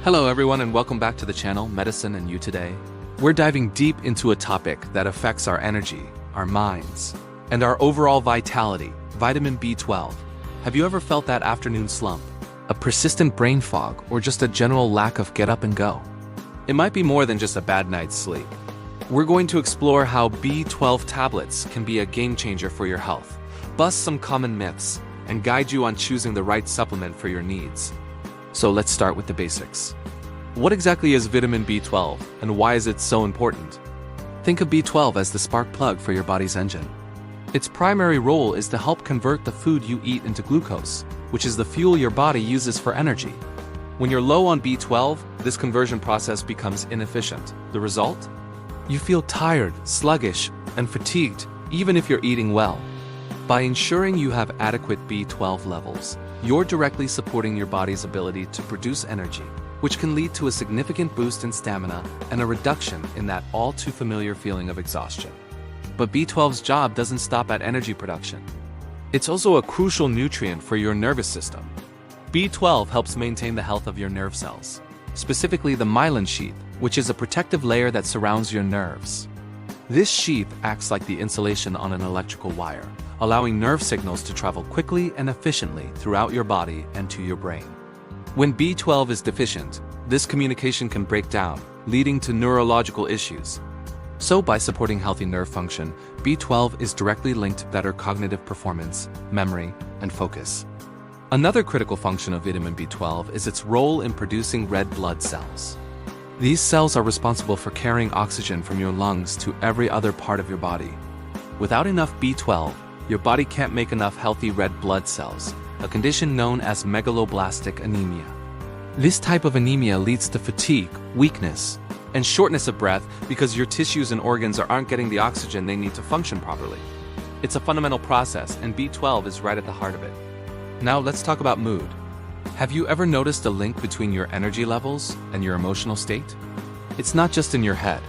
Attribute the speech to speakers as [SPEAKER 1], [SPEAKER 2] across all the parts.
[SPEAKER 1] Hello everyone and welcome back to the channel, Medicine and You Today. We're diving deep into a topic that affects our energy, our minds, and our overall vitality, vitamin B12. Have you ever felt that afternoon slump? A persistent brain fog or just a general lack of get up and go? It might be more than just a bad night's sleep. We're going to explore how B12 tablets can be a game changer for your health, bust some common myths, and guide you on choosing the right supplement for your needs. So let's start with the basics. What exactly is vitamin B12 and why is it so important? Think of B12 as the spark plug for your body's engine. Its primary role is to help convert the food you eat into glucose, which is the fuel your body uses for energy. When you're low on B12, this conversion process becomes inefficient. The result? You feel tired, sluggish, and fatigued, even if you're eating well. By ensuring you have adequate B12 levels, you're directly supporting your body's ability to produce energy, which can lead to a significant boost in stamina and a reduction in that all-too-familiar feeling of exhaustion. But B12's job doesn't stop at energy production. It's also a crucial nutrient for your nervous system. B12 helps maintain the health of your nerve cells, specifically the myelin sheath, which is a protective layer that surrounds your nerves. This sheath acts like the insulation on an electrical wire, allowing nerve signals to travel quickly and efficiently throughout your body and to your brain. When B12 is deficient, this communication can break down, leading to neurological issues. So by supporting healthy nerve function, B12 is directly linked to better cognitive performance, memory, and focus. Another critical function of vitamin B12 is its role in producing red blood cells. These cells are responsible for carrying oxygen from your lungs to every other part of your body. Without enough B12, your body can't make enough healthy red blood cells, a condition known as megaloblastic anemia. This type of anemia leads to fatigue, weakness, and shortness of breath because your tissues and organs aren't getting the oxygen they need to function properly. It's a fundamental process, and B12 is right at the heart of it. Now let's talk about mood. Have you ever noticed a link between your energy levels and your emotional state? It's not just in your head.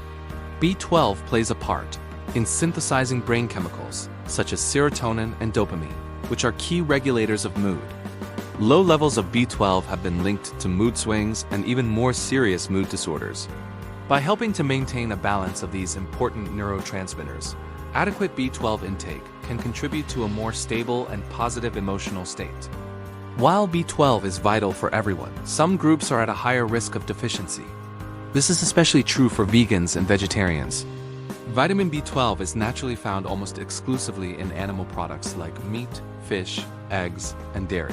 [SPEAKER 1] B12 plays a part in synthesizing brain chemicals, such as serotonin and dopamine, which are key regulators of mood. Low levels of B12 have been linked to mood swings and even more serious mood disorders. By helping to maintain a balance of these important neurotransmitters, adequate B12 intake can contribute to a more stable and positive emotional state. While B12 is vital for everyone, some groups are at a higher risk of deficiency. This is especially true for vegans and vegetarians. Vitamin B12 is naturally found almost exclusively in animal products like meat, fish, eggs, and dairy.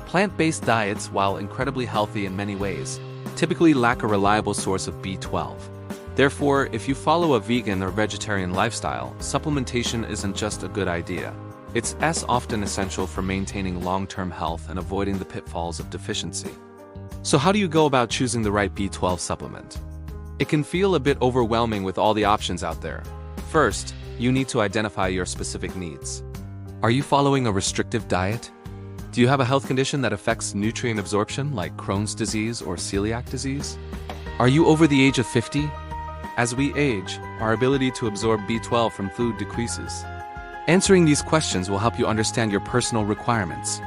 [SPEAKER 1] Plant-based diets, while incredibly healthy in many ways, typically lack a reliable source of B12. Therefore, if you follow a vegan or vegetarian lifestyle, supplementation isn't just a good idea. It's as often essential for maintaining long-term health and avoiding the pitfalls of deficiency. So how do you go about choosing the right B12 supplement? It can feel a bit overwhelming with all the options out there. First, you need to identify your specific needs. Are you following a restrictive diet? Do you have a health condition that affects nutrient absorption like Crohn's disease or celiac disease? Are you over the age of 50? As we age, our ability to absorb B12 from food decreases. Answering these questions will help you understand your personal requirements.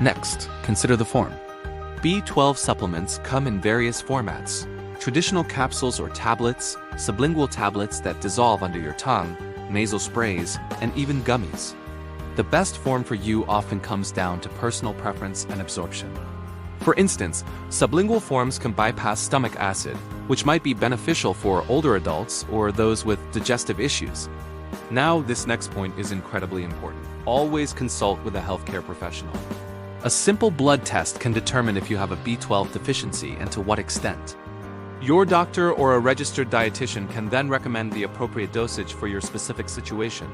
[SPEAKER 1] Next, consider the form. B12 supplements come in various formats: traditional capsules or tablets, sublingual tablets that dissolve under your tongue, nasal sprays, and even gummies. The best form for you often comes down to personal preference and absorption. For instance, sublingual forms can bypass stomach acid, which might be beneficial for older adults or those with digestive issues. Now, this next point is incredibly important. Always consult with a healthcare professional. A simple blood test can determine if you have a B12 deficiency and to what extent. Your doctor or a registered dietitian can then recommend the appropriate dosage for your specific situation.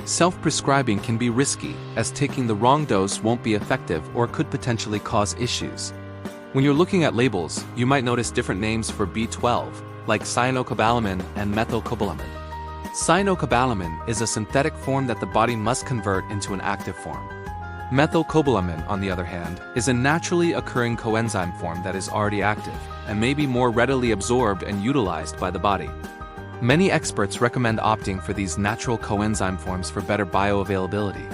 [SPEAKER 1] Self-prescribing can be risky, as taking the wrong dose won't be effective or could potentially cause issues. When you're looking at labels, you might notice different names for B12, like cyanocobalamin and methylcobalamin. Cyanocobalamin is a synthetic form that the body must convert into an active form. Methylcobalamin, on the other hand, is a naturally occurring coenzyme form that is already active and may be more readily absorbed and utilized by the body. Many experts recommend opting for these natural coenzyme forms for better bioavailability.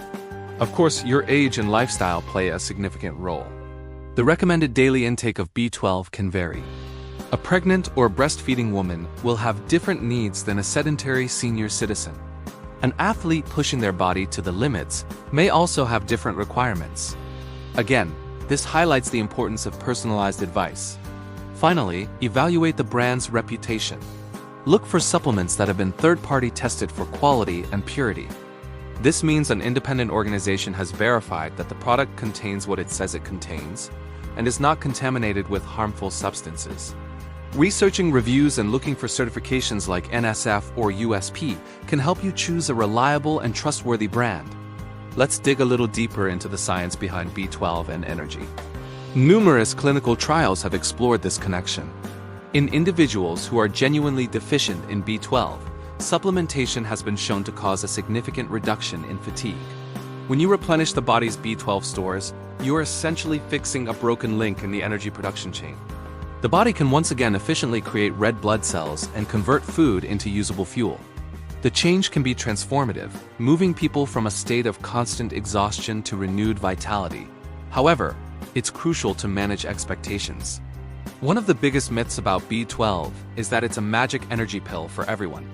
[SPEAKER 1] Of course, your age and lifestyle play a significant role. The recommended daily intake of B12 can vary. A pregnant or breastfeeding woman will have different needs than a sedentary senior citizen. An athlete pushing their body to the limits may also have different requirements. Again, this highlights the importance of personalized advice. Finally, evaluate the brand's reputation. Look for supplements that have been third-party tested for quality and purity. This means an independent organization has verified that the product contains what it says it contains and is not contaminated with harmful substances. Researching reviews and looking for certifications like NSF or USP can help you choose a reliable and trustworthy brand. Let's dig a little deeper into the science behind B12 and energy. Numerous clinical trials have explored this connection. In individuals who are genuinely deficient in B12, supplementation has been shown to cause a significant reduction in fatigue. When you replenish the body's B12 stores, you are essentially fixing a broken link in the energy production chain. The body can once again efficiently create red blood cells and convert food into usable fuel. The change can be transformative, moving people from a state of constant exhaustion to renewed vitality. However, it's crucial to manage expectations. One of the biggest myths about B12 is that it's a magic energy pill for everyone.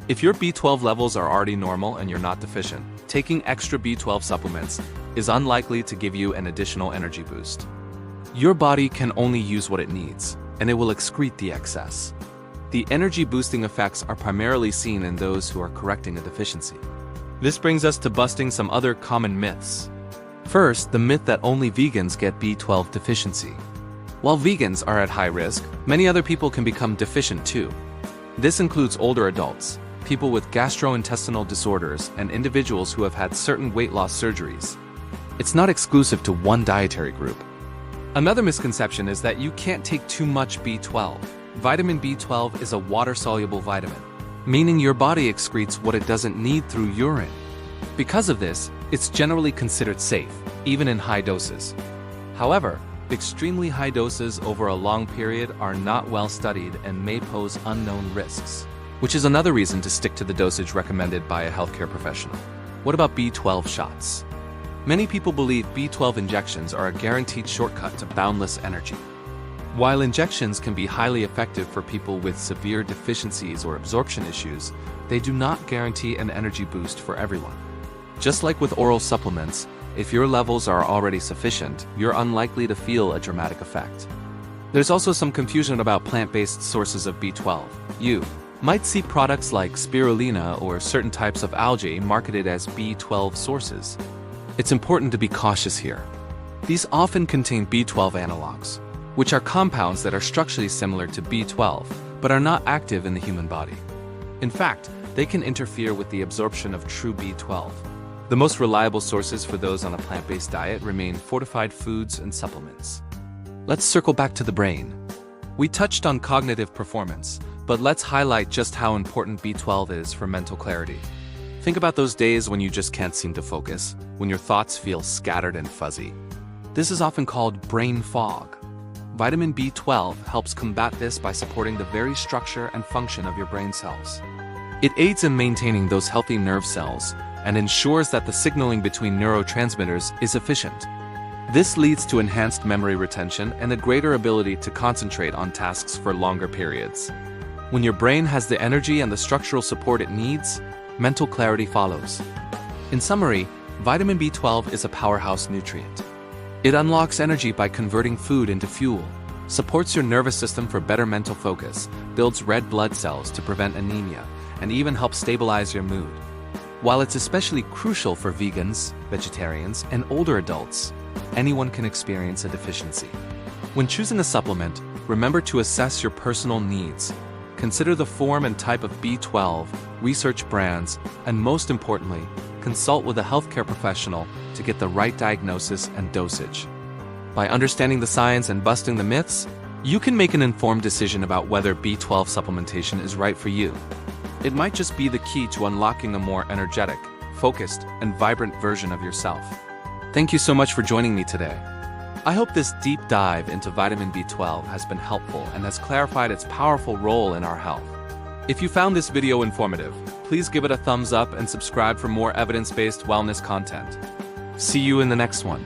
[SPEAKER 1] If your B12 levels are already normal and you're not deficient, taking extra B12 supplements is unlikely to give you an additional energy boost. Your body can only use what it needs, and it will excrete the excess. The energy-boosting effects are primarily seen in those who are correcting a deficiency. This brings us to busting some other common myths. First, the myth that only vegans get B12 deficiency. While vegans are at high risk, many other people can become deficient too. This includes older adults, people with gastrointestinal disorders, and individuals who have had certain weight loss surgeries. It's not exclusive to one dietary group. Another misconception is that you can't take too much B12. Vitamin B12 is a water-soluble vitamin, meaning your body excretes what it doesn't need through urine. Because of this, it's generally considered safe, even in high doses. However, extremely high doses over a long period are not well studied and may pose unknown risks, which is another reason to stick to the dosage recommended by a healthcare professional. What about B12 shots? Many people believe B12 injections are a guaranteed shortcut to boundless energy. While injections can be highly effective for people with severe deficiencies or absorption issues, they do not guarantee an energy boost for everyone. Just like with oral supplements, if your levels are already sufficient, you're unlikely to feel a dramatic effect. There's also some confusion about plant-based sources of B12. You might see products like spirulina or certain types of algae marketed as B12 sources. It's important to be cautious here. These often contain B12 analogs, which are compounds that are structurally similar to B12, but are not active in the human body. In fact, they can interfere with the absorption of true B12. The most reliable sources for those on a plant-based diet remain fortified foods and supplements. Let's circle back to the brain. We touched on cognitive performance, but let's highlight just how important B12 is for mental clarity. Think about those days when you just can't seem to focus, when your thoughts feel scattered and fuzzy. This is often called brain fog. Vitamin B12 helps combat this by supporting the very structure and function of your brain cells. It aids in maintaining those healthy nerve cells and ensures that the signaling between neurotransmitters is efficient. This leads to enhanced memory retention and a greater ability to concentrate on tasks for longer periods. When your brain has the energy and the structural support it needs, mental clarity follows. In summary, vitamin B12 is a powerhouse nutrient. It unlocks energy by converting food into fuel, supports your nervous system for better mental focus, builds red blood cells to prevent anemia, and even helps stabilize your mood. While it's especially crucial for vegans, vegetarians, and older adults, anyone can experience a deficiency. When choosing a supplement, remember to assess your personal needs. Consider the form and type of B12, research brands, and most importantly, consult with a healthcare professional to get the right diagnosis and dosage. By understanding the science and busting the myths, you can make an informed decision about whether B12 supplementation is right for you. It might just be the key to unlocking a more energetic, focused, and vibrant version of yourself. Thank you so much for joining me today. I hope this deep dive into vitamin B12 has been helpful and has clarified its powerful role in our health. If you found this video informative, please give it a thumbs up and subscribe for more evidence-based wellness content. See you in the next one.